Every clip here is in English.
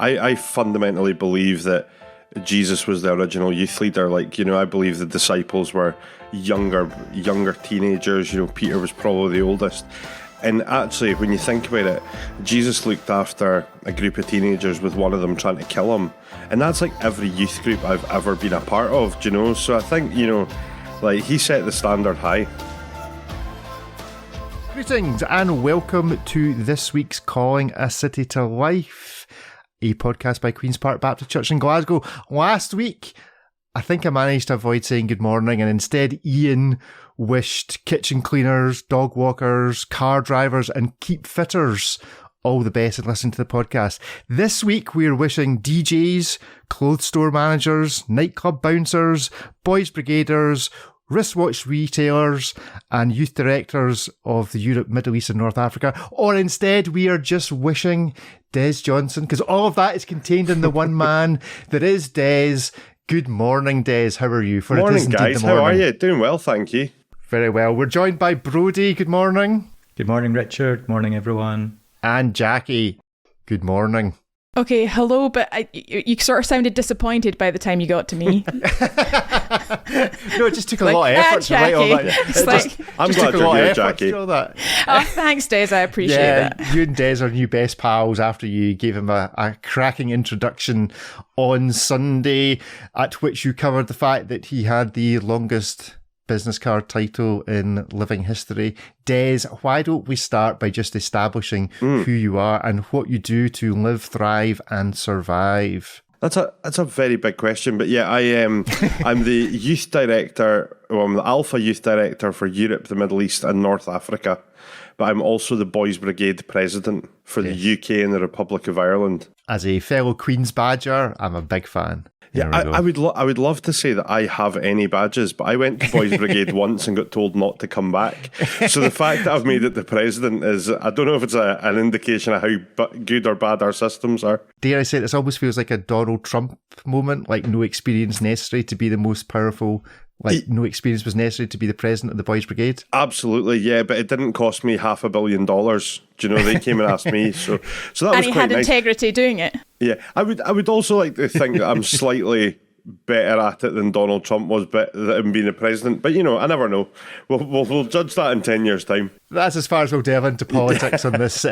I fundamentally believe that Jesus was the original youth leader. Like, I believe the disciples were younger teenagers. Peter was probably the oldest. And actually, when you think about it, Jesus looked after a group of teenagers with one of them trying to kill him. And that's like every youth group I've ever been a part of, So I think, he set the standard high. Greetings and welcome to this week's Calling a City to Life, a podcast by Queen's Park Baptist Church in Glasgow. Last week, I think I managed to avoid saying good morning, and instead Ian wished kitchen cleaners, dog walkers, car drivers and keep fitters all the best and listen to the podcast. This week we're wishing DJs, clothes store managers, nightclub bouncers, boys brigaders, wristwatch retailers and youth directors of the Europe, Middle East and North Africa. Or instead we are just wishing Dez Johnstone, because all of that is contained in the one man that is Dez. Good morning, Dez. How are you? Morning, guys. How are you? Doing well, thank you. Very well. We're joined by Brodie. Good morning. Good morning, Richard. Morning, everyone. And Jackie. Good morning. Okay, hello, but you sort of sounded disappointed by the time you got to me. No, it just took a lot of effort to write all that. I'm glad you're here, Jackie. Oh, thanks, Dez. I appreciate it. You and Dez are new best pals after you gave him a cracking introduction on Sunday, at which you covered the fact that he had the longest business card title in living history. Dez, why don't we start by just establishing who you are and what you do to live, thrive and survive? That's a very big question, but yeah, I'm the youth director. Well, I'm the Alpha Youth Director for Europe, the Middle East and North Africa, but I'm also the Boys Brigade President for the UK and the Republic of Ireland. As a fellow Queen's Badger, I'm a big fan. Yeah, I would love to say that I have any badges, but I went to Boys Brigade once and got told not to come back. So the fact that I've made it the president is, I don't know if it's an indication of how good or bad our systems are. Dare I say, this almost feels like a Donald Trump moment, like no experience necessary to be the most powerful, no experience was necessary to be the president of the Boys Brigade. Absolutely, yeah, but it didn't cost me $500 million. They came and asked me, so that was quite nice. And he had integrity doing it. Yeah, I would also like to think that I'm slightly better at it than Donald Trump was, but him being the president. But I never know. We'll judge that in 10 years' time. That's as far as we'll delve into politics on this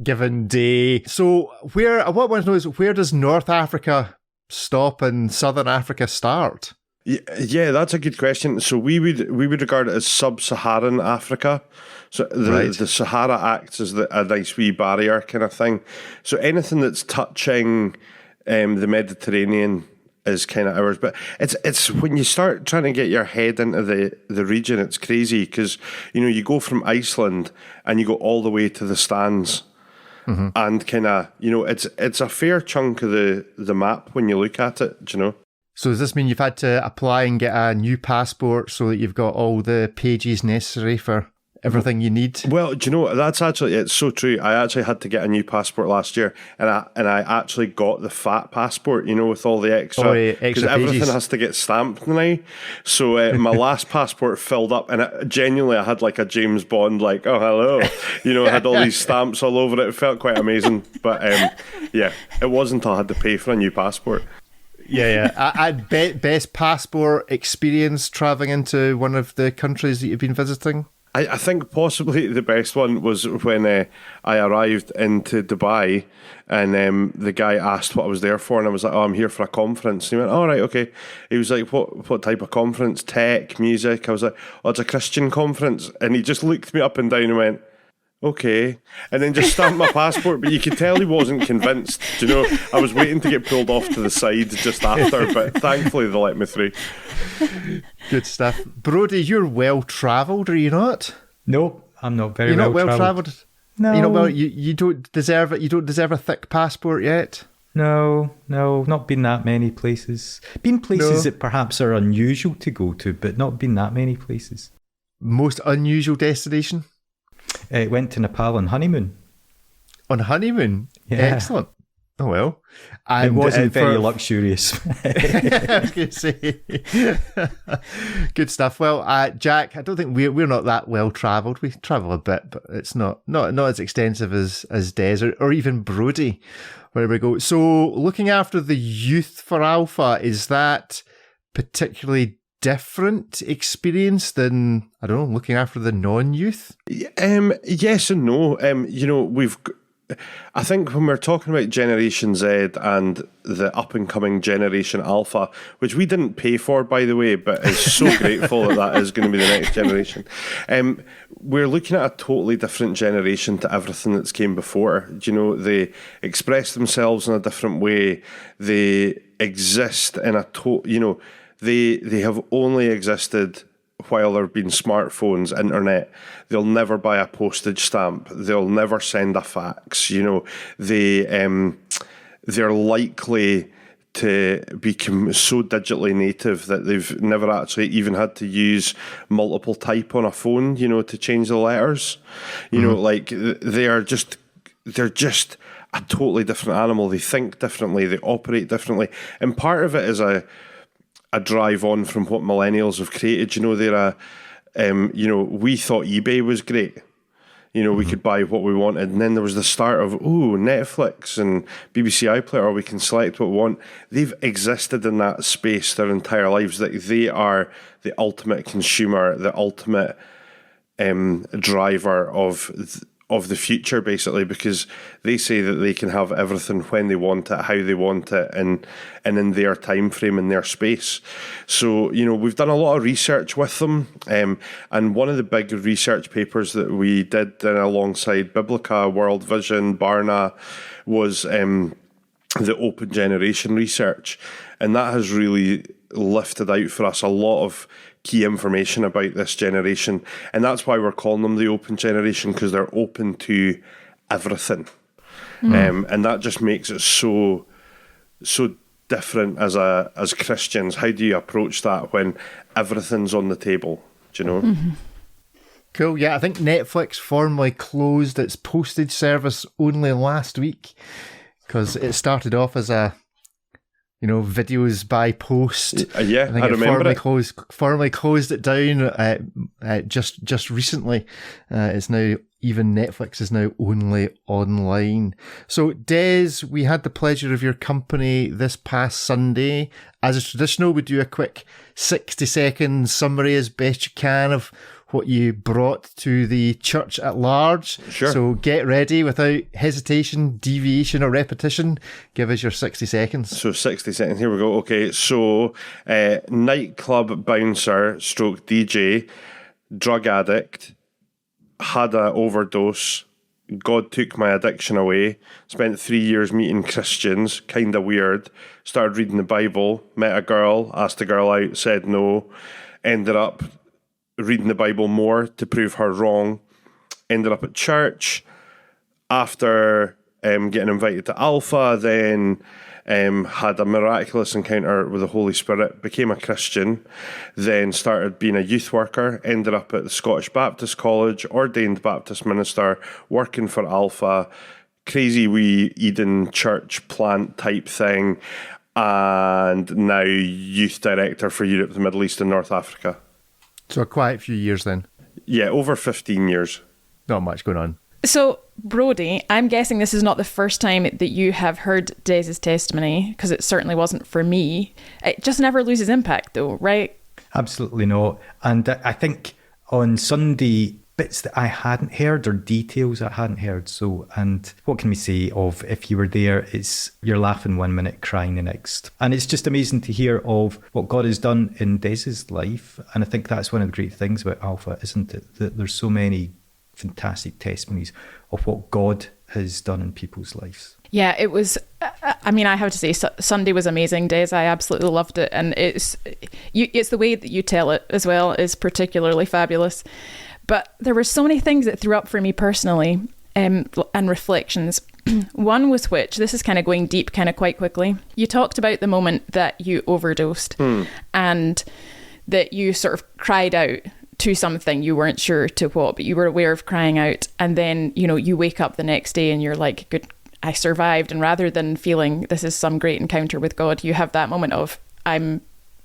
given day. So, what I want to know is, where does North Africa stop and Southern Africa start? Yeah, that's a good question. So we would regard it as sub-Saharan Africa. So the Sahara acts as a nice wee barrier kind of thing. So anything that's touching the Mediterranean is kind of ours. But it's when you start trying to get your head into the region, it's crazy because you go from Iceland and you go all the way to the Stans. Mm-hmm. And kind of it's a fair chunk of the map when you look at it. So does this mean you've had to apply and get a new passport so that you've got all the pages necessary for everything you need? Well, it's so true. I actually had to get a new passport last year, and I actually got the fat passport, with all the extra pages. Everything has to get stamped now. So my last passport filled up, and genuinely I had like a James Bond, like, oh hello, I had all these stamps all over it. It felt quite amazing, but yeah, it wasn't until I had to pay for a new passport. Yeah. Best passport experience travelling into one of the countries that you've been visiting? I think possibly the best one was when I arrived into Dubai and the guy asked what I was there for, and I was like, oh, I'm here for a conference. And he went, all right, okay. He was like, what type of conference? Tech, music? I was like, oh, it's a Christian conference. And he just looked me up and down and went, okay, and then just stamped my passport, but you could tell he wasn't convinced. I was waiting to get pulled off to the side just after, but thankfully they let me through. Good stuff. Brodie, you're well travelled, are you not? No, I'm not very You're not well travelled. No, you're not well. You don't deserve it. You don't deserve a thick passport yet. No, not been that many places. Been places that perhaps are unusual to go to, but not been that many places. Most unusual destination? Went to Nepal on honeymoon. On honeymoon? Yeah. Excellent. Oh, well. And, it wasn't very luxurious. I was going to say. Good stuff. Well, Jack, I don't think we're not that well travelled. We travel a bit, but it's not as extensive as Dez or even Brodie, where we go. So looking after the youth for Alpha, is that particularly different experience than, I don't know, looking after the non-youth? Yes and no. I think when we're talking about Generation Z and the up-and-coming Generation Alpha, which we didn't pay for, by the way, but is so grateful that is going to be the next generation, we're looking at a totally different generation to everything that's came before. They express themselves in a different way. They exist in a they have only existed while there have been smartphones, internet. They'll never buy a postage stamp. They'll never send a fax. They're likely to become so digitally native that they've never actually even had to use multiple type on a phone, to change the letters. They're just a totally different animal. They think differently. They operate differently. And part of it is a drive on from what millennials have created. They're we thought eBay was great. We could buy what we wanted. And then there was the start of, Netflix and BBC iPlayer, or we can select what we want. They've existed in that space their entire lives. That they are the ultimate consumer, the ultimate driver of the future, basically, because they say that they can have everything when they want it, how they want it, and in their time frame, in their space. So, we've done a lot of research with them, and one of the big research papers that we did alongside Biblica, World Vision, Barna, was the open generation research, and that has really lifted out for us a lot of key information about this generation, and that's why we're calling them the open generation, because they're open to everything. And that just makes it so different as Christians. How do you approach that when everything's on the table? Do you know? Mm-hmm. Cool. Yeah, I think Netflix formally closed its postage service only last week, because it started off as a videos by post. I remember it. Formally closed it down just recently. It's now, even Netflix is now only online. So, Dez, we had the pleasure of your company this past Sunday. As is traditional, we do a quick 60-second summary as best you can of what you brought to the church at large. Sure. So get ready without hesitation, deviation or repetition. Give us your 60 seconds. So 60 seconds, here we go. Okay, so nightclub bouncer stroke DJ, drug addict, had an overdose, God took my addiction away, spent 3 years meeting Christians, kind of weird, started reading the Bible, met a girl, asked a girl out, said no, ended up reading the Bible more to prove her wrong, ended up at church after getting invited to Alpha, then had a miraculous encounter with the Holy Spirit, became a Christian, then started being a youth worker, ended up at the Scottish Baptist College, ordained Baptist minister, working for Alpha, crazy wee Eden church plant type thing, and now youth director for Europe, the Middle East and North Africa. So quite a few years then. Yeah, over 15 years. Not much going on. So, Brodie, I'm guessing this is not the first time that you have heard Dez's testimony, because it certainly wasn't for me. It just never loses impact though, right? Absolutely not. And I think on Sunday, bits that I hadn't heard or details I hadn't heard. So, and what can we say of if you were there, it's you're laughing 1 minute, crying the next. And it's just amazing to hear of what God has done in Dez's life. And I think that's one of the great things about Alpha, isn't it? That there's so many fantastic testimonies of what God has done in people's lives. Yeah, it was, I mean, I have to say, Sunday was amazing, Dez. I absolutely loved it. And it's the way that you tell it as well is particularly fabulous. But there were so many things that threw up for me personally, and reflections. One was which, this is kind of going deep kind of quite quickly. You talked about the moment that you overdosed and that you sort of cried out to something, you weren't sure to what, but you were aware of crying out. And then, you wake up the next day and you're like, good, I survived. And rather than feeling this is some great encounter with God, you have that moment of, I'm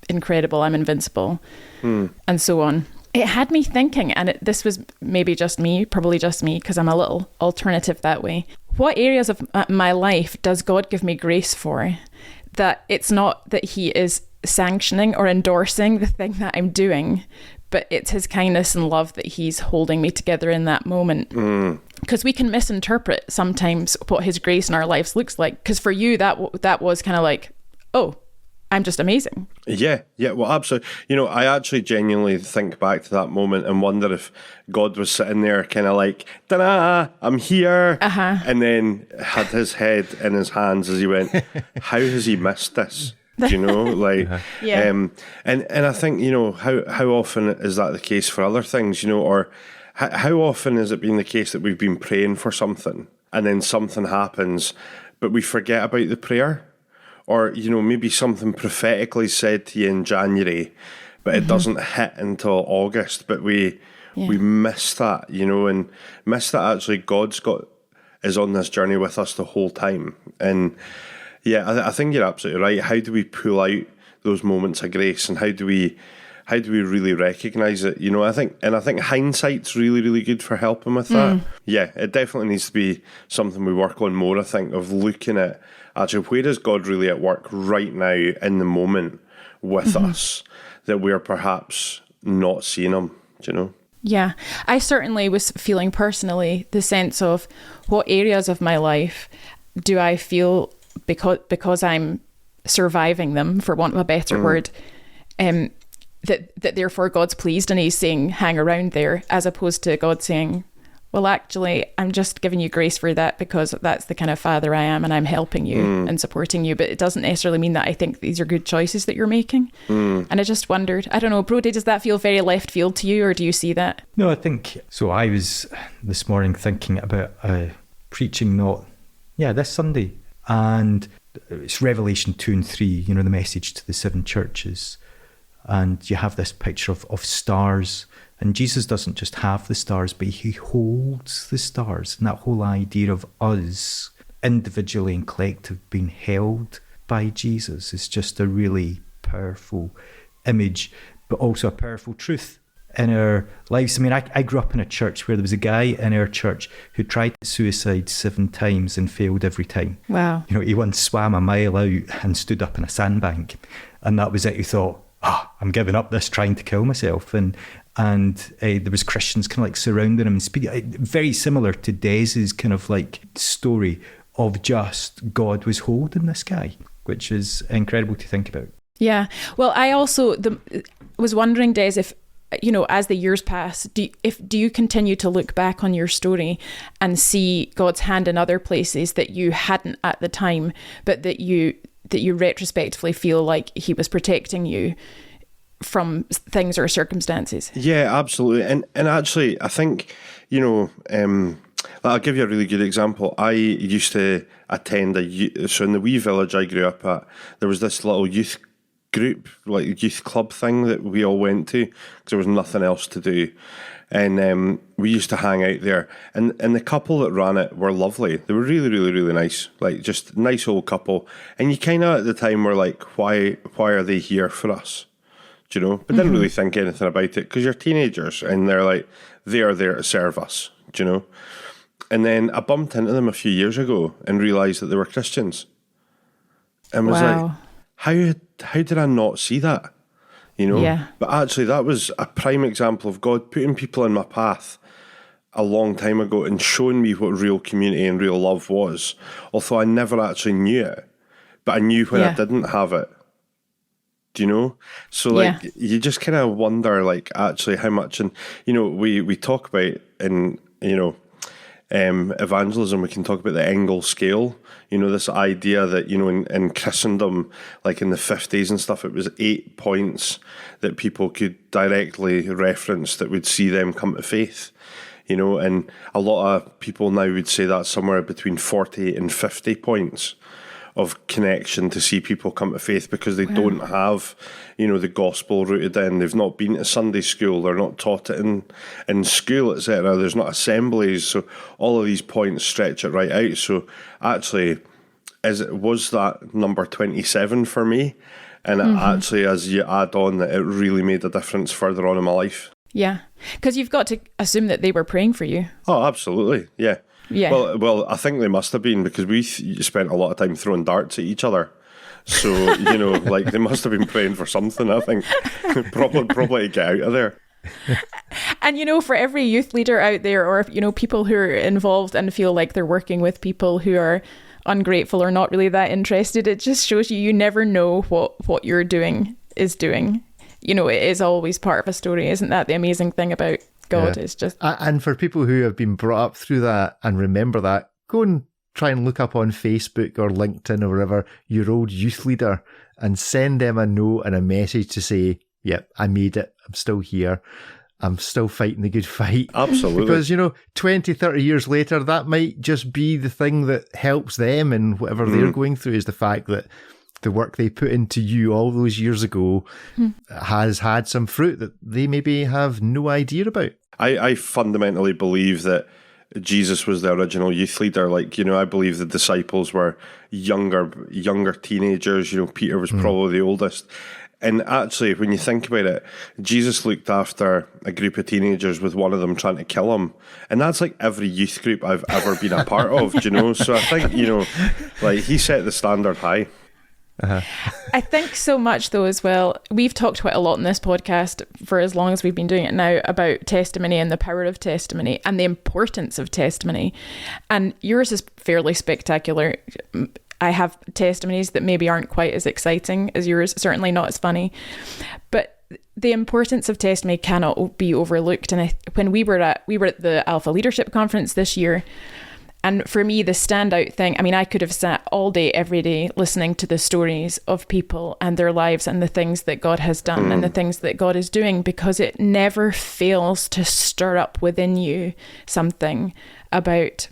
incredible, I'm invincible, and so on. It had me thinking, and this was maybe just me, probably just me, because I'm a little alternative that way. What areas of my life does God give me grace for? That it's not that he is sanctioning or endorsing the thing that I'm doing, but it's his kindness and love that he's holding me together in that moment. Because we can misinterpret sometimes what his grace in our lives looks like. Because for you, that was kind of like, oh, I'm just amazing. Yeah, well, absolutely. You know, I actually genuinely think back to that moment and wonder if God was sitting there kind of like, ta-da, I'm here. And then had his head in his hands as he went, how has he missed this? Do you know, like, and I think, you know, how often is that the case for other things, you know, or how often has it been the case that we've been praying for something and then something happens, but we forget about the prayer? Or, you know, maybe something prophetically said to you in January, but it doesn't hit until August. But we miss that, you know, and miss that actually is on this journey with us the whole time. And yeah, I think you're absolutely right. How do we pull out those moments of grace, and how do we really recognise it? You know, I think hindsight's really, really good for helping with that. Yeah, it definitely needs to be something we work on more, I think, of looking at actually where is God really at work right now in the moment with us that we're perhaps not seeing him, do you know? Yeah, I certainly was feeling personally the sense of what areas of my life do I feel because I'm surviving them, for want of a better word, that therefore God's pleased and he's saying hang around there, as opposed to God saying, well, actually, I'm just giving you grace for that because that's the kind of father I am and I'm helping you and supporting you. But it doesn't necessarily mean that I think these are good choices that you're making. And I just wondered, I don't know, Brodie, does that feel very left field to you, or do you see that? No, I think so. I was this morning thinking about preaching this Sunday. And it's Revelation 2 and 3, you know, the message to the 7 churches. And you have this picture of stars. And Jesus doesn't just have the stars, but he holds the stars. And that whole idea of us, individually and collective, being held by Jesus is just a really powerful image, but also a powerful truth in our lives. I mean, I grew up in a church where there was a guy in our church who tried suicide 7 times and failed every time. Wow. You know, he once swam a mile out and stood up in a sandbank. And that was it. He thought, I'm giving up this, trying to kill myself. And there was Christians kind of like surrounding him and speaking. Very similar to Dez's kind of like story of just God was holding this guy, which is incredible to think about. Yeah. Well, I also was wondering, Dez, if, you know, as the years pass, do you continue to look back on your story and see God's hand in other places that you hadn't at the time, but that you retrospectively feel like he was protecting you from things or circumstances? Yeah, absolutely. And actually, I think, you know, I'll give you a really good example. I used to attend so in the wee village I grew up at, there was this little youth group, like youth club thing that we all went to because there was nothing else to do. And we used to hang out there. And the couple that ran it were lovely. They were really, really, really nice. Like, just a nice old couple. And you kind of, at the time, were like, why are they here for us? Do you know? But didn't really think anything about it because you're teenagers and they're like, they are there to serve us. Do you know? And then I bumped into them a few years ago and realised that they were Christians. And was like, how did I not see that? You know? Yeah. But actually, that was a prime example of God putting people in my path a long time ago and showing me what real community and real love was. Although I never actually knew it, but I knew when I didn't have it. Do you know? So, like, you just kind of wonder, like, actually how much, and, you know, we talk about in, you know, evangelism, we can talk about the Engel scale, you know, this idea that, you know, in Christendom, like in the 50s and stuff, it was 8 points that people could directly reference that would see them come to faith, you know, and a lot of people now would say that's somewhere between 40 and 50 points of connection to see people come to faith because they don't have, the gospel rooted in. They've not been to Sunday school. They're not taught it in school, etc. There's not assemblies. So all of these points stretch it right out. So actually, was that number 27 for me? And actually, as you add on, that it really made a difference further on in my life. Yeah, because you've got to assume that they were praying for you. Oh, absolutely, yeah. Yeah. Well, I think they must have been, because we spent a lot of time throwing darts at each other. So, like they must have been praying for something, I think. probably to get out of there. And, for every youth leader out there, or, people who are involved and feel like they're working with people who are ungrateful or not really that interested, it just shows you never know what you're doing is doing. It is always part of a story. Isn't that the amazing thing about God? It's just... And for people who have been brought up through that and remember that, go and try and look up on Facebook or LinkedIn or wherever your old youth leader and send them a note and a message to say, yep, I made it. I'm still here. I'm still fighting the good fight. Absolutely. Because, 20, 30 years later, that might just be the thing that helps them in whatever they're going through, is the fact that the work they put into you all those years ago has had some fruit that they maybe have no idea about. I fundamentally believe that Jesus was the original youth leader. Like, I believe the disciples were younger teenagers. Peter was probably the oldest. And actually, when you think about it, Jesus looked after a group of teenagers with one of them trying to kill him. And that's like every youth group I've ever been a part of, So I think, like he set the standard high. I think so much though as well. We've talked quite a lot in this podcast for as long as we've been doing it now about testimony and the power of testimony and the importance of testimony. And yours is fairly spectacular. I have testimonies that maybe aren't quite as exciting as yours, certainly not as funny. But the importance of testimony cannot be overlooked. And when we were at the Alpha Leadership Conference this year, and for me, the standout thing, I could have sat all day, every day, listening to the stories of people and their lives and the things that God has done and the things that God is doing, because it never fails to stir up within you something about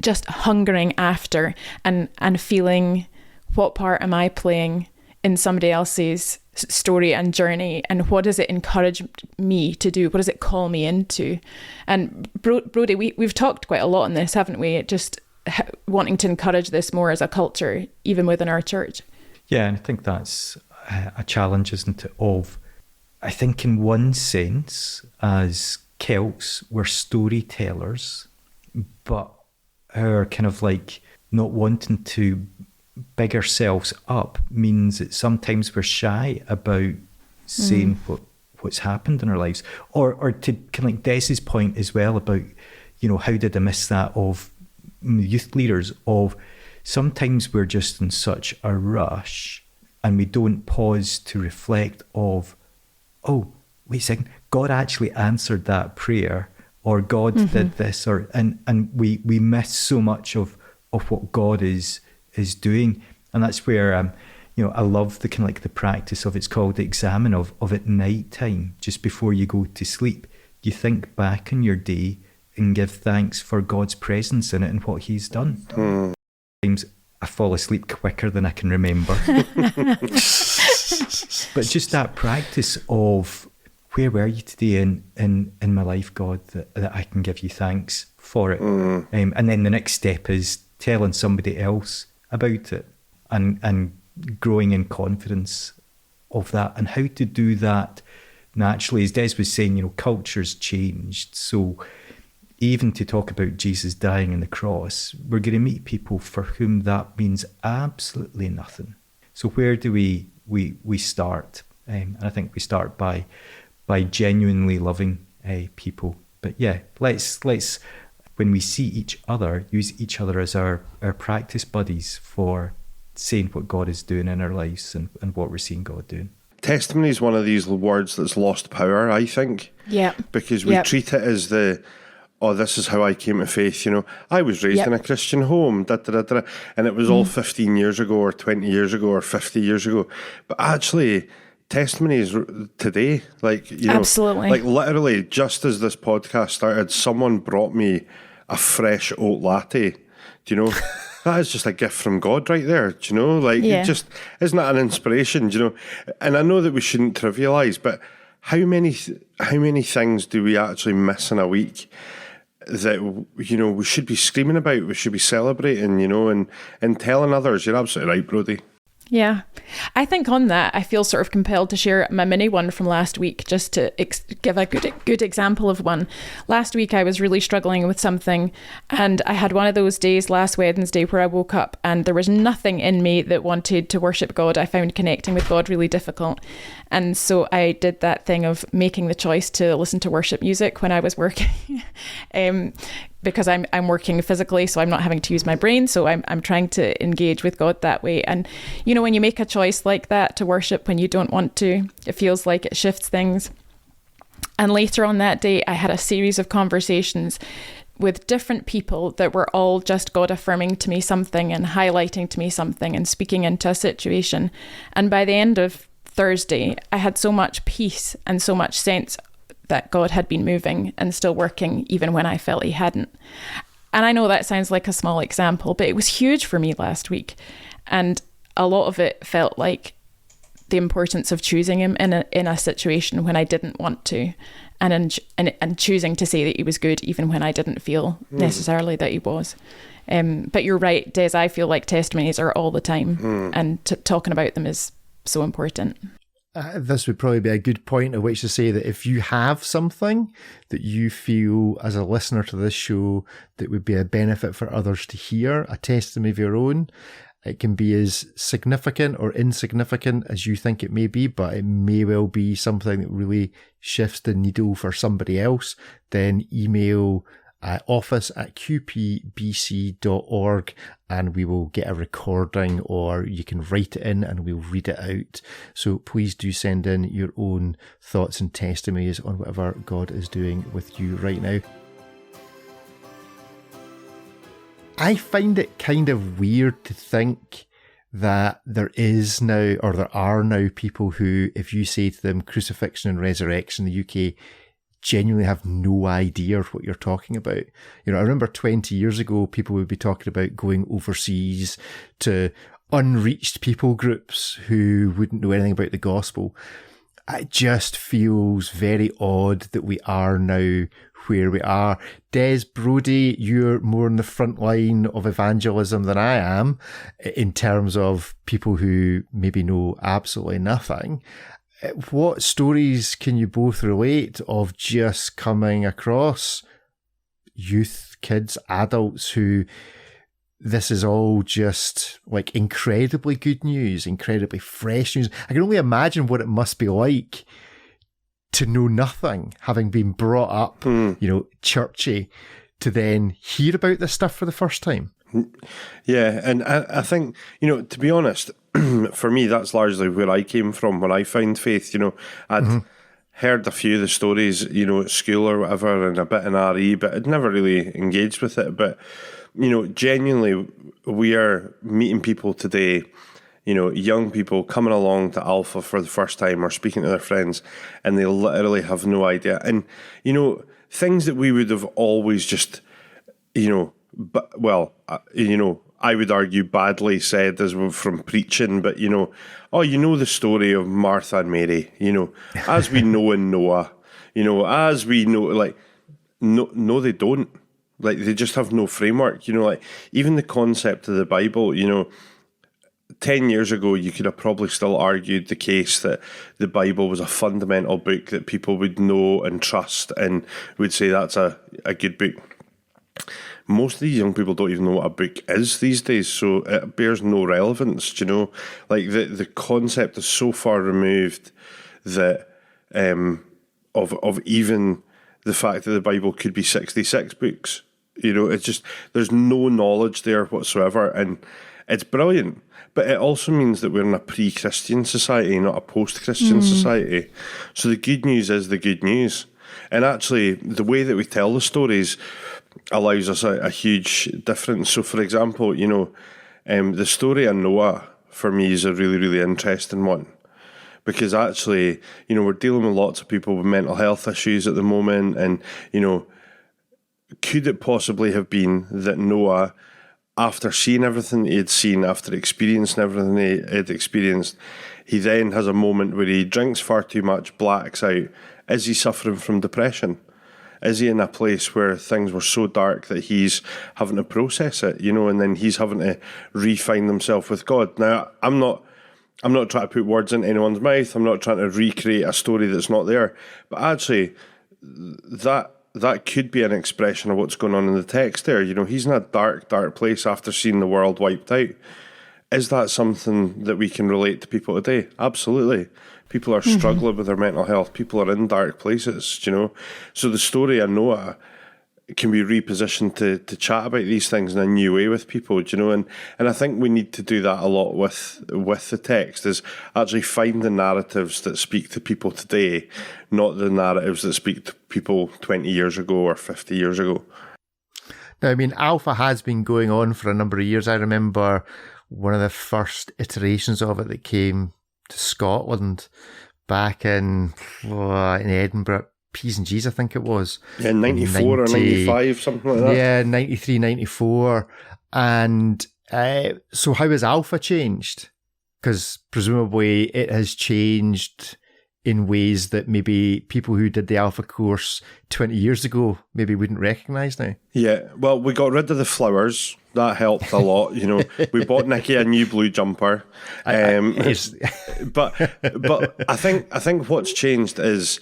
just hungering after and feeling, what part am I playing in somebody else's story and journey, and what does it encourage me to do? What does it call me into? And Brodie, we've talked quite a lot on this, haven't we? Just wanting to encourage this more as a culture, even within our church. Yeah, and I think that's a challenge, isn't it? I think in one sense, as Celts, we're storytellers, but our kind of like not wanting to big ourselves up means that sometimes we're shy about saying what's happened in our lives, or to kind of like Dez's point as well about, how did I miss that of youth leaders, of sometimes we're just in such a rush and we don't pause to reflect of, oh, wait a second, God actually answered that prayer, or God did this, and we miss so much of what God is doing. And that's where I love the kind of like the practice of, it's called the examine of at night time, just before you go to sleep. You think back on your day and give thanks for God's presence in it and what he's done. Sometimes I fall asleep quicker than I can remember. But just that practice of, where were you today in my life, God, that I can give you thanks for it. And then the next step is telling somebody else about it and growing in confidence of that, and how to do that naturally. As Des was saying, culture's changed. So even to talk about Jesus dying on the cross, we're going to meet people for whom that means absolutely nothing. So where do we start? And I think we start by genuinely loving people. But yeah, let's when we see each other, use each other as our practice buddies for saying what God is doing in our lives and what we're seeing God doing. Testimony is one of these words that's lost power, I think. Yeah. Because we treat it as this is how I came to faith. I was raised in a Christian home, and it was all 15 years ago or 20 years ago or 50 years ago. But actually, testimony is today. Absolutely. Like literally, just as this podcast started, someone brought me a fresh oat latte. Do you know? that is just a gift from God right there. Do you know? Like, it just, isn't that an inspiration? Do you know? And I know that we shouldn't trivialise, but how many things do we actually miss in a week that, you know, we should be screaming about, we should be celebrating, you know, and telling others? You're absolutely right, Brodie. Yeah. I think on that, I feel sort of compelled to share my mini one from last week, just to give a good example of one. Last week, I was really struggling with something, and I had one of those days last Wednesday where I woke up and there was nothing in me that wanted to worship God. I found connecting with God really difficult. And so I did that thing of making the choice to listen to worship music when I was working. Because I'm working physically, so I'm not having to use my brain. So I'm trying to engage with God that way. And, you know, when you make a choice like that to worship when you don't want to, it feels like it shifts things. And later on that day, I had a series of conversations with different people that were all just God affirming to me something and highlighting to me something and speaking into a situation. And by the end of Thursday, I had so much peace and so much sense that God had been moving and still working even when I felt he hadn't. And I know that sounds like a small example, but it was huge for me last week. And a lot of it felt like the importance of choosing him in a situation when I didn't want to, and choosing to say that he was good even when I didn't feel necessarily that he was. But you're right, Des, I feel like testimonies are all the time, and talking about them is so important. This would probably be a good point at which to say that if you have something that you feel as a listener to this show that would be a benefit for others to hear, a testimony of your own, it can be as significant or insignificant as you think it may be, but it may well be something that really shifts the needle for somebody else, then email office@qpbc.org and we will get a recording, or you can write it in and we'll read it out. So please do send in your own thoughts and testimonies on whatever God is doing with you right now. I find it kind of weird to think that there are now people who, if you say to them crucifixion and resurrection in the UK, genuinely have no idea what you're talking about. You know, I remember 20 years ago, people would be talking about going overseas to unreached people groups who wouldn't know anything about the gospel. It just feels very odd that we are now where we are. Des, Brodie, you're more on the front line of evangelism than I am in terms of people who maybe know absolutely nothing. What stories can you both relate of just coming across youth, kids, adults who this is all just like incredibly good news, incredibly fresh news? I can only imagine what it must be like to know nothing, having been brought up, you know, churchy, to then hear about this stuff for the first time. Yeah, and I think, you know, to be honest, for me, that's largely where I came from when I found faith. You know, I'd heard a few of the stories, you know, at school or whatever, and a bit in RE, but I'd never really engaged with it. But, you know, genuinely, we are meeting people today, you know, young people coming along to Alpha for the first time or speaking to their friends, and they literally have no idea. And, you know, things that we would have always just, you know, you know, I would argue badly said as from preaching, but, you know, oh, you know the story of Martha and Mary, you know, as we know in Noah, you know, as we know, like, no, they don't. Like, they just have no framework, you know, like, even the concept of the Bible, you know, 10 years ago, you could have probably still argued the case that the Bible was a fundamental book that people would know and trust and would say that's a good book. Most of these young people don't even know what a book is these days, so it bears no relevance, you know? Like, the concept is so far removed that of even the fact that the Bible could be 66 books. You know, it's just, there's no knowledge there whatsoever, and it's brilliant. But it also means that we're in a pre-Christian society, not a post-Christian society. So the good news is the good news. And actually, the way that we tell the stories allows us a huge difference. So, for example, you know, the story of Noah, for me, is a really, really interesting one. Because actually, you know, we're dealing with lots of people with mental health issues at the moment. And, you know, could it possibly have been that Noah after seeing everything he had seen, after experiencing everything he had experienced, he then has a moment where he drinks far too much, blacks out. Is he suffering from depression? Is he in a place where things were so dark that he's having to process it, and then he's having to re-find himself with God? Now, I'm not trying to put words into anyone's mouth. I'm not trying to recreate a story that's not there. But actually, that could be an expression of what's going on in the text there. He's in a dark, dark place after seeing the world wiped out. Is that something that we can relate to people today? Absolutely. People are struggling with their mental health. People are in dark places, So the story of Noah can be repositioned to chat about these things in a new way with people, and I think we need to do that a lot with the text, is actually find the narratives that speak to people today, not the narratives that speak to people 20 years ago or 50 years ago. Now, I mean, Alpha has been going on for a number of years. I remember one of the first iterations of it that came to Scotland back in Edinburgh, P's and G's, I think it was. Yeah, 94 or 95, something like that. Yeah, 93, 94. And so how has Alpha changed? Because presumably it has changed in ways that maybe people who did the Alpha course 20 years ago maybe wouldn't recognise now. Yeah, well, we got rid of the flowers. That helped a lot. We bought Nikki a new blue jumper. But I think what's changed is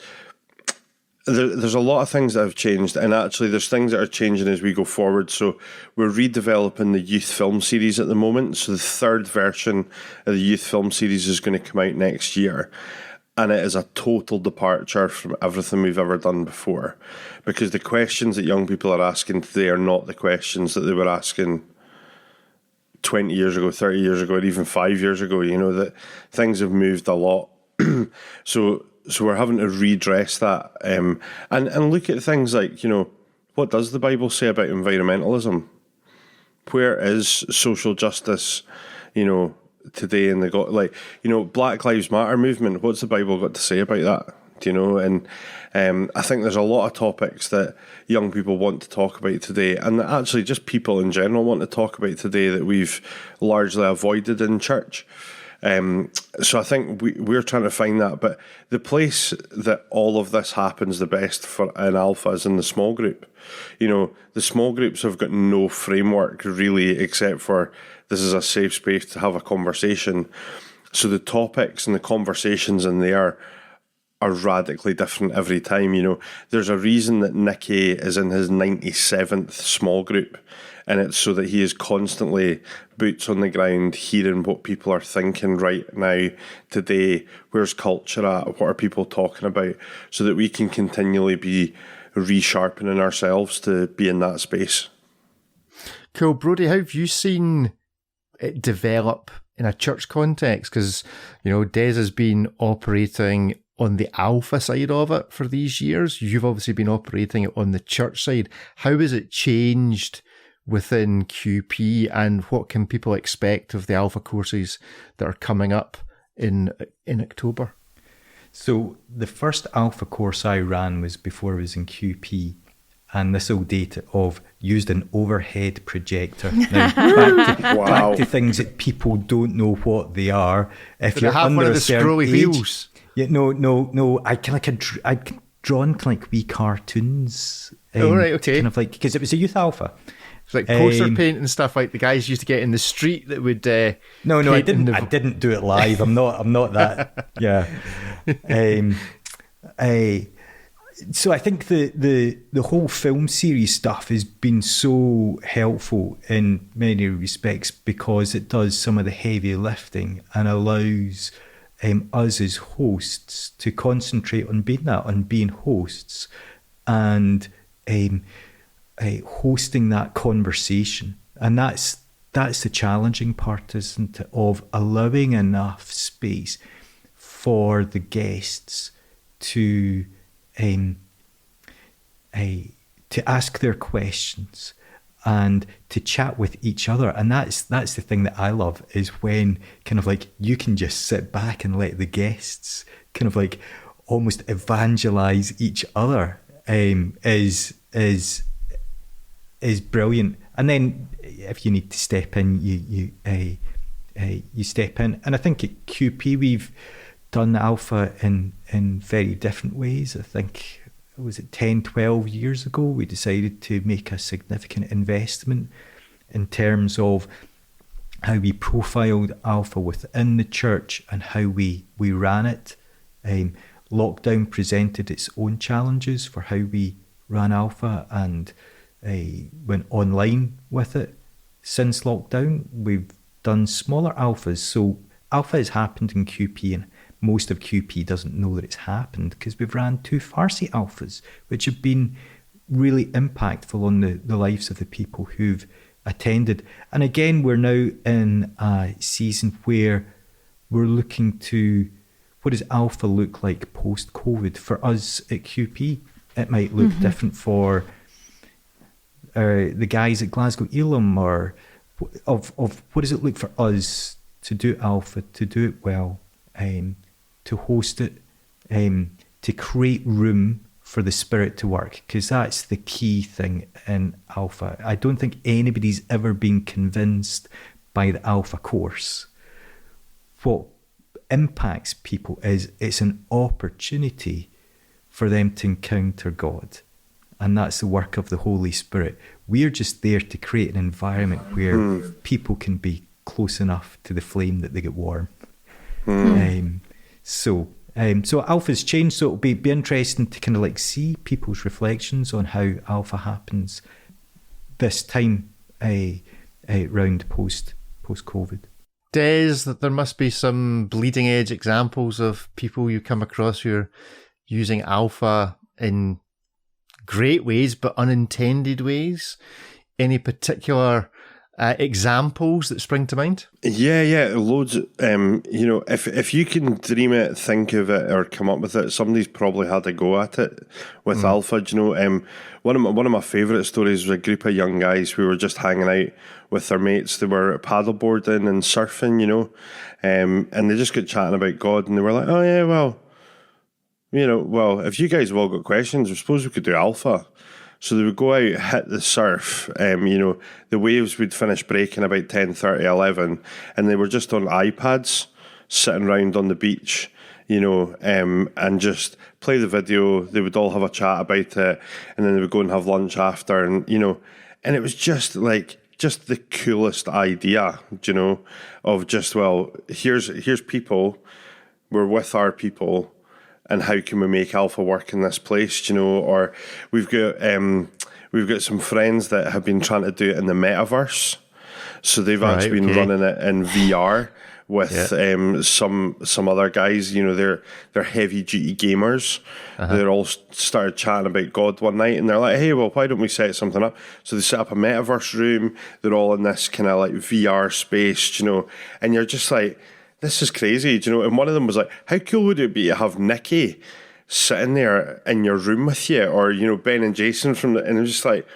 there's a lot of things that have changed, and actually there's things that are changing as we go forward. So we're redeveloping the youth film series at the moment. So the third version of the youth film series is going to come out next year. And it is a total departure from everything we've ever done before, because the questions that young people are asking today are not the questions that they were asking 20 years ago, 30 years ago, or even 5 years ago. That things have moved a lot. So we're having to redress that and look at things like, what does the Bible say about environmentalism? Where is social justice, today in the Black Lives Matter movement? What's the Bible got to say about that? And I think there's a lot of topics that young people want to talk about today, and that actually just people in general want to talk about today, that we've largely avoided in church. So I think we're trying to find that, but the place that all of this happens the best for in Alpha is in the small group. The small groups have got no framework really, except for this is a safe space to have a conversation. So the topics and the conversations in there are radically different every time. There's a reason that Nicky is in his 97th small group, and it's so that he is constantly boots on the ground, hearing what people are thinking right now, today. Where's culture at? What are people talking about? So that we can continually be resharpening ourselves to be in that space. Cool. Brodie, how have you seen it develop in a church context? Because, Des has been operating on the Alpha side of it for these years. You've obviously been operating it on the church side. How has it changed within QP, and what can people expect of the Alpha courses that are coming up in October? So the first Alpha course I ran was before I was in QP, and this will date of used an overhead projector. Now, back to things that people don't know what they are. If you're under one of a the certain scrolly age, wheels? Yeah, no. I'd drawn like wee cartoons. Right, okay. Kind of like, because it was a youth Alpha. It's like poster paint and stuff like the guys used to get in the street that would. No, I didn't. I didn't do it live. I'm not that. Yeah. So I think the whole film series stuff has been so helpful in many respects, because it does some of the heavy lifting and allows us as hosts to concentrate on being hosts, and hosting that conversation. And that's the challenging part, isn't it, of allowing enough space for the guests to ask their questions and to chat with each other. And that's the thing that I love, is when kind of like you can just sit back and let the guests kind of like almost evangelize each other. Is brilliant. And then if you need to step in, you step in. And I think at QP we've done alpha in very different ways. I think, was it 10, 12 years ago, we decided to make a significant investment in terms of how we profiled alpha within the church and how we ran it. Lockdown presented its own challenges for how we ran alpha and went online with it. Since lockdown, we've done smaller alphas. So alpha has happened in QP, and most of QP doesn't know that it's happened because we've ran 2 Farsi alphas, which have been really impactful on the lives of the people who've attended. And again, we're now in a season where we're looking to, what does alpha look like post-COVID? For us at QP, it might look different for the guys at Glasgow Elam, or of what does it look for us to do alpha, to do it well, to host it, to create room for the Spirit to work, because that's the key thing in alpha. I don't think anybody's ever been convinced by the alpha course. What impacts people is it's an opportunity for them to encounter God, and that's the work of the Holy Spirit. We're just there to create an environment where people can be close enough to the flame that they get warm. So alpha's changed, so it'll be interesting to kind of like see people's reflections on how alpha happens this time round post-COVID. Des, that there must be some bleeding edge examples of people you come across who are using alpha in great ways but unintended ways. Any particular examples that spring to mind? Yeah, loads. If you can dream it, think of it, or come up with it, somebody's probably had a go at it with alpha. One of my favourite stories was a group of young guys who were just hanging out with their mates. They were paddleboarding and surfing, and they just got chatting about God, and they were like, "Oh yeah, well, if you guys have all got questions, I suppose we could do alpha." So they would go out, hit the surf, the waves would finish breaking about 10:30, 11, and they were just on iPads, sitting around on the beach, and just play the video. They would all have a chat about it, and then they would go and have lunch after, and it was just the coolest idea, of just, well, here's people, we're with our people, and how can we make alpha work in this place, or we've got some friends that have been trying to do it in the metaverse, so they've actually been running it in VR with some other guys, they're heavy duty gamers. They're all started chatting about God one night, and they're like, hey, well, why don't we set something up? So they set up a metaverse room. They're all in this kind of like VR space, and you're just like, this is crazy, and one of them was like, how cool would it be to have Nikki sitting there in your room with you, or, Ben and Jason and it was just like,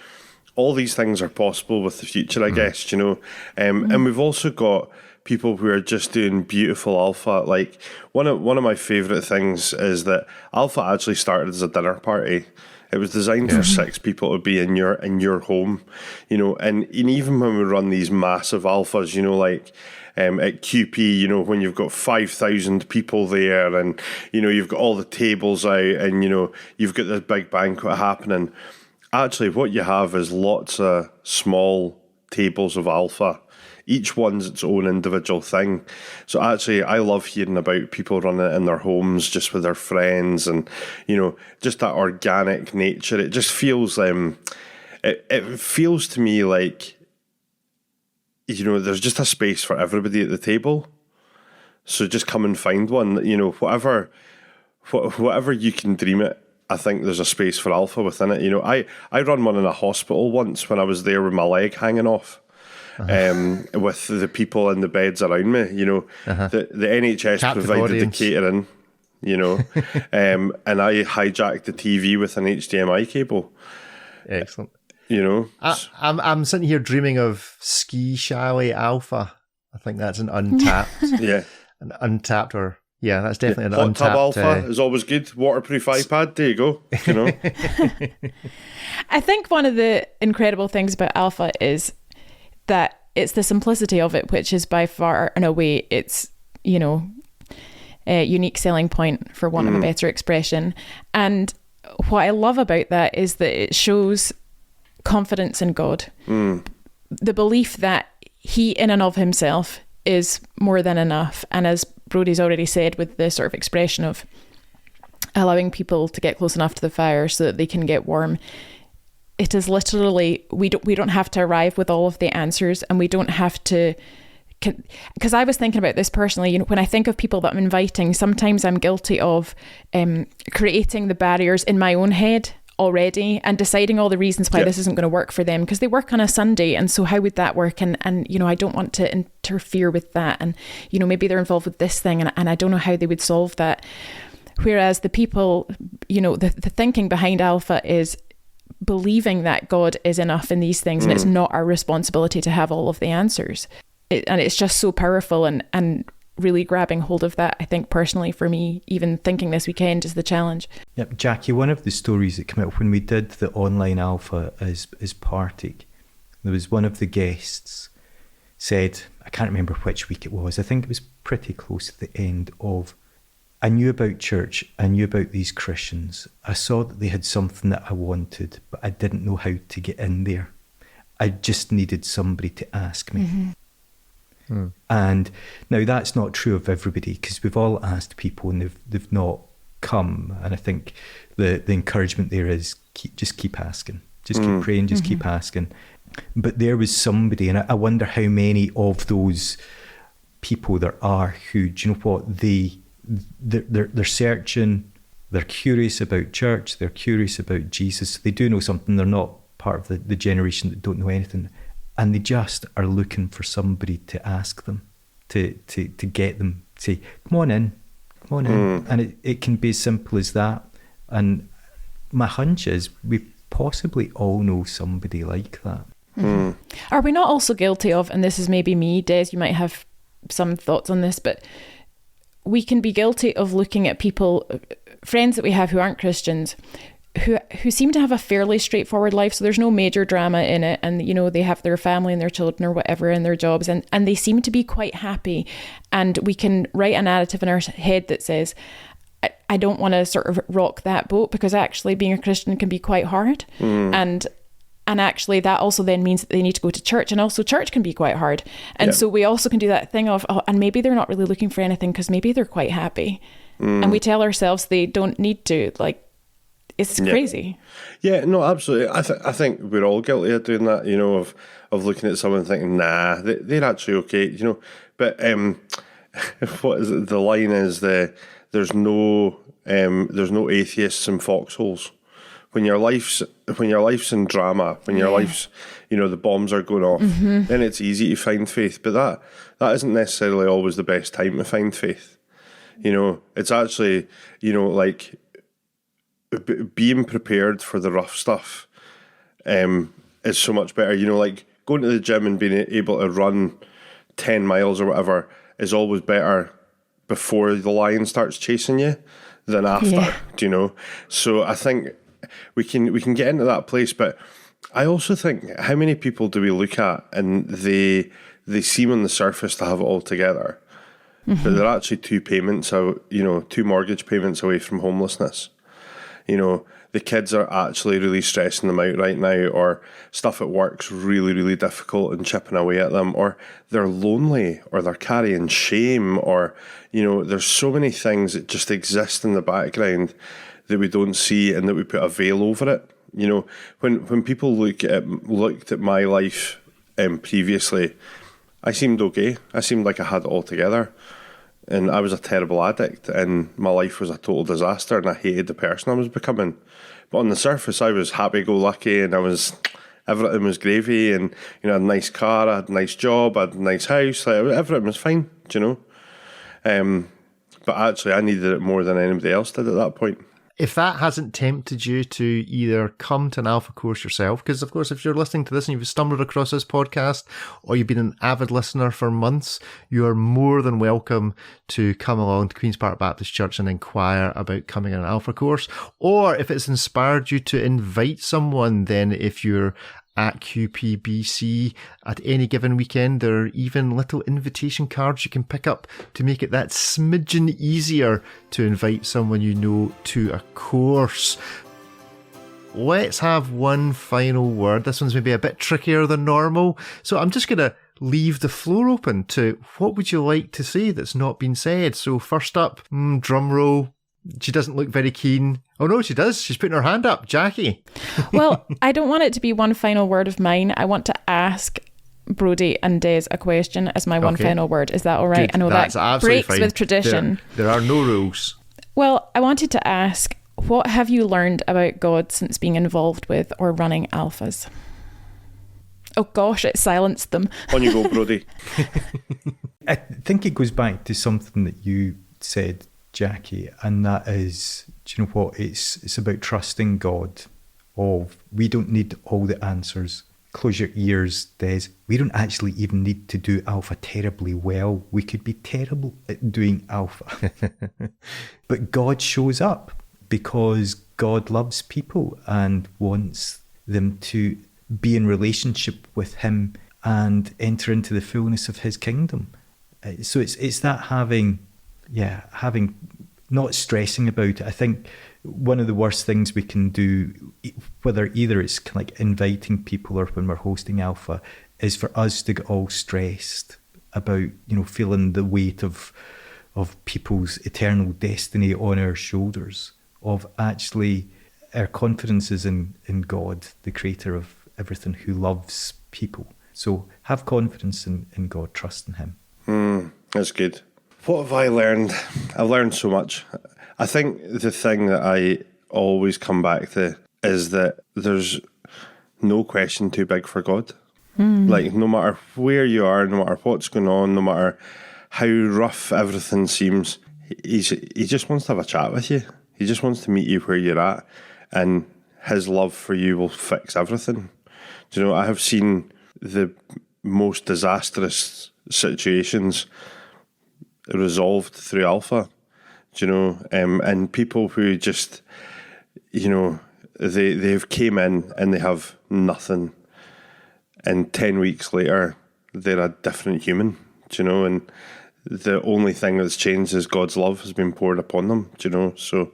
all these things are possible with the future, I guess, and we've also got people who are just doing beautiful alpha. Like one of my favourite things is that alpha actually started as a dinner party. It was designed for 6 people to be in your home, and even when we run these massive alphas, at QP, when you've got 5,000 people there, and you've got all the tables out, and you've got this big banquet happening. Actually, what you have is lots of small tables of alpha. Each one's its own individual thing. So actually, I love hearing about people running it in their homes, just with their friends, and just that organic nature. It just feels it feels to me like, there's just a space for everybody at the table. So just come and find one. Whatever you can dream it, I think there's a space for alpha within it. I run one in a hospital once when I was there with my leg hanging off. With the people in the beds around me, the NHS Captive provided audience. the catering, and I hijacked the TV with an HDMI cable. Excellent. I'm sitting here dreaming of Ski Chalet Alpha. I think that's an untapped, that's definitely an hot untapped. Hot tub alpha is always good. Waterproof iPad. There you go. I think one of the incredible things about alpha is that it's the simplicity of it, which is by far and away its, a unique selling point, for want of a better expression. And what I love about that is that it shows confidence in God. The belief that he in and of himself is more than enough. And as Brodie's already said, with the sort of expression of allowing people to get close enough to the fire so that they can get warm, it is literally, we don't have to arrive with all of the answers, and we don't have to, because I was thinking about this personally, when I think of people that I'm inviting, sometimes I'm guilty of creating the barriers in my own head already and deciding all the reasons why this isn't going to work for them, because they work on a Sunday, and so how would that work? And I don't want to interfere with that, and maybe they're involved with this thing, and I don't know how they would solve that. Whereas the people, the thinking behind Alpha is believing that God is enough in these things, and it's not our responsibility to have all of the answers. And it's just so powerful, and really grabbing hold of that, I think personally for me, even thinking this weekend, is the challenge. Yep, Jackie, one of the stories that came out when we did the online Alpha as Partick, there was one of the guests said, I can't remember which week it was, I think it was pretty close to the end of, I knew about church, I knew about these Christians, I saw that they had something that I wanted, but I didn't know how to get in there. I just needed somebody to ask me. And now that's not true of everybody, because we've all asked people and they've not come. And I think the encouragement there is just keep asking, just keep praying, just keep asking. But there was somebody, and I wonder how many of those people there are who, do you know what, they're searching, they're curious about church, they're curious about Jesus, they do know something, they're not part of the generation that don't know anything, and they just are looking for somebody to ask them, to get them, say, come on in, and it can be as simple as that. And my hunch is we possibly all know somebody like that. Are we not also guilty of, and this is maybe me, Des, you might have some thoughts on this, but we can be guilty of looking at people, friends that we have who aren't Christians, who seem to have a fairly straightforward life, so there's no major drama in it, and they have their family and their children or whatever and their jobs, and they seem to be quite happy, and we can write a narrative in our head that says, I don't want to sort of rock that boat, because actually being a Christian can be quite hard, and actually that also then means that they need to go to church, and also church can be quite hard, and so we also can do that thing of, and maybe they're not really looking for anything because maybe they're quite happy, and we tell ourselves they don't need to, like, it's crazy. Yeah, no, absolutely. I think we're all guilty of doing that, of looking at someone and thinking, nah, they're actually okay, but what is it? The line is there's no atheists in foxholes. When your life's in drama, when your life's, the bombs are going off, then it's easy to find faith. But that isn't necessarily always the best time to find faith. It's actually, like, being prepared for the rough stuff is so much better. Like going to the gym and being able to run 10 miles or whatever is always better before the lion starts chasing you than after. Do you know? So I think we can get into that place, but I also think, how many people do we look at and they seem on the surface to have it all together, but they're actually two mortgage payments away from homelessness. The kids are actually really stressing them out right now, or stuff at work's really, really difficult and chipping away at them, or they're lonely, or they're carrying shame, or, there's so many things that just exist in the background that we don't see and that we put a veil over it. When people looked at my life previously, I seemed okay. I seemed like I had it all together. And I was a terrible addict, and my life was a total disaster, and I hated the person I was becoming. But on the surface, I was happy-go-lucky, and everything was gravy, and I had a nice car, I had a nice job, I had a nice house, everything was fine, But actually, I needed it more than anybody else did at that point. If that hasn't tempted you to either come to an Alpha course yourself, because of course if you're listening to this and you've stumbled across this podcast, or you've been an avid listener for months, you are more than welcome to come along to Queen's Park Baptist Church and inquire about coming on an Alpha course. Or if it's inspired you to invite someone, then if you're at QPBC at any given weekend. There are even little invitation cards you can pick up to make it that smidgen easier to invite someone you know to a course. Let's have one final word. This one's maybe a bit trickier than normal. So I'm just going to leave the floor open to what would you like to say that's not been said. So first up, drum roll. She doesn't look very keen. Oh no, she does. She's putting her hand up. Jackie. Well, I don't want it to be one final word of mine. I want to ask Brodie and Des a question as my one final word. Is that all right? Good. I know That's that breaks fine. with tradition. There are no rules. Well, I wanted to ask, what have you learned about God since being involved with or running alphas? Oh gosh, it silenced them. On you go, Brodie. I think it goes back to something that you said, Jackie, and that is, do you know what? It's about trusting God. We don't need all the answers. Close your ears, Des. We don't actually even need to do alpha terribly well. We could be terrible at doing alpha. But God shows up because God loves people and wants them to be in relationship with him and enter into the fullness of his kingdom. So it's that having not stressing about it. I think one of the worst things we can do, whether either it's kind of like inviting people or when we're hosting alpha, is for us to get all stressed about, feeling the weight of people's eternal destiny on our shoulders. Of actually our confidence is in God, the creator of everything, who loves people. So have confidence in God, trust in him. That's good. What have I learned? I've learned so much. I think the thing that I always come back to is that there's no question too big for God. Like, no matter where you are, no matter what's going on, no matter how rough everything seems, he just wants to have a chat with you. He just wants to meet you where you're at, and his love for you will fix everything. Do you know, I have seen the most disastrous situations resolved through alpha, do you know, and people who just, they've came in and they have nothing, and 10 weeks later they're a different human, do you know, and the only thing that's changed is God's love has been poured upon them, do you know. So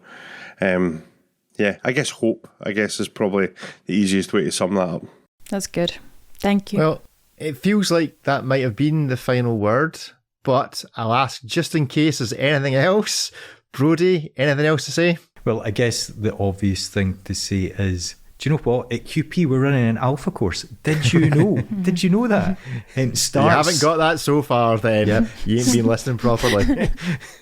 I guess hope, is probably the easiest way to sum that up. That's good. Thank you. Well, it feels like that might have been the final word, but I'll ask just in case there's anything else. Brodie, anything else to say? Well, I guess the obvious thing to say is, do you know what? At QP, we're running an alpha course. Did you know? Did you know that? You haven't got that so far then. Yep. You ain't been listening properly.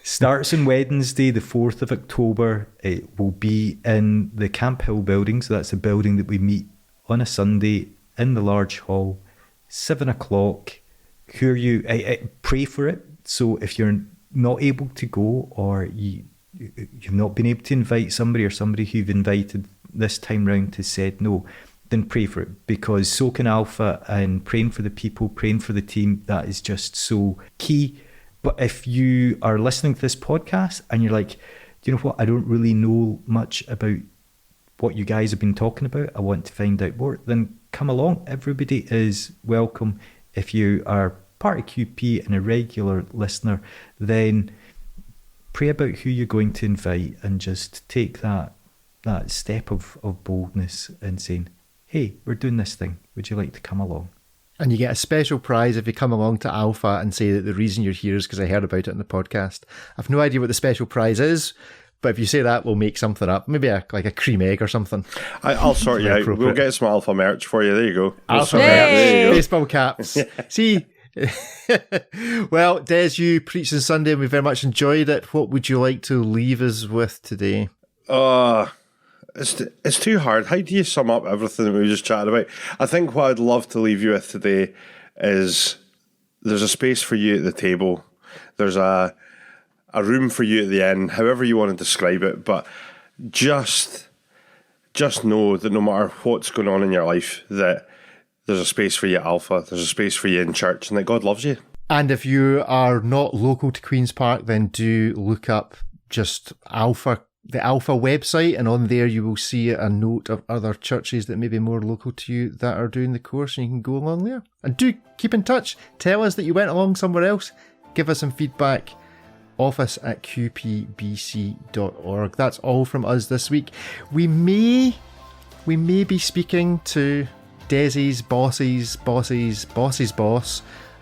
Starts on Wednesday, the 4th of October. It will be in the Camp Hill building. So that's a building that we meet on a Sunday in the large hall, 7 o'clock. Who are you? Pray for it. So if you're not able to go, or you've not been able to invite somebody, or somebody who you've invited this time round has said no, then pray for it, because soaking alpha and praying for the people, praying for the team, that is just so key. But if you are listening to this podcast and you're like, do you know what, I don't really know much about what you guys have been talking about, I want to find out more, then come along. Everybody is welcome. If you are part of QP and a regular listener, then pray about who you're going to invite and just take that step of boldness and saying, hey, we're doing this thing. Would you like to come along? And you get a special prize if you come along to Alpha and say that the reason you're here is because I heard about it in the podcast. I've no idea what the special prize is, but if you say that, we'll make something up. Maybe like a cream egg or something. I'll sort you out. We'll get some Alpha merch for you. There you go. Alpha merch. Baseball caps. See? Well, Des, you preached on Sunday and we very much enjoyed it. What would you like to leave us with today? It's too hard. How do you sum up everything that we just chatted about? I think what I'd love to leave you with today is there's a space for you at the table. There's a room for you at the end, however you want to describe it. But just know that no matter what's going on in your life, that there's a space for you at Alpha, there's a space for you in church, and that God loves you. And if you are not local to Queen's Park, then do look up just Alpha the Alpha website, and on there you will see a note of other churches that may be more local to you that are doing the course, and you can go along there. And do keep in touch. Tell us that you went along somewhere else. Give us some feedback. office@qpbc.org. That's all from us this week. We may be speaking to Dez's boss's boss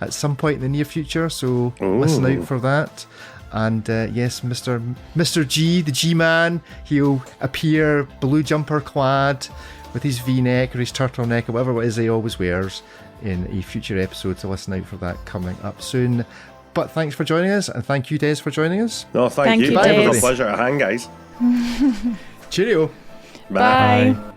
at some point in the near future, so listen out for that. And yes, Mr. G, the G-Man, he'll appear blue jumper clad with his V-neck or his turtleneck or whatever it is he always wears in a future episode, so listen out for that coming up soon. But thanks for joining us, and thank you, Des, for joining us. No, thank you. Bye, It was a pleasure to hang, guys. Cheerio. Bye. Bye.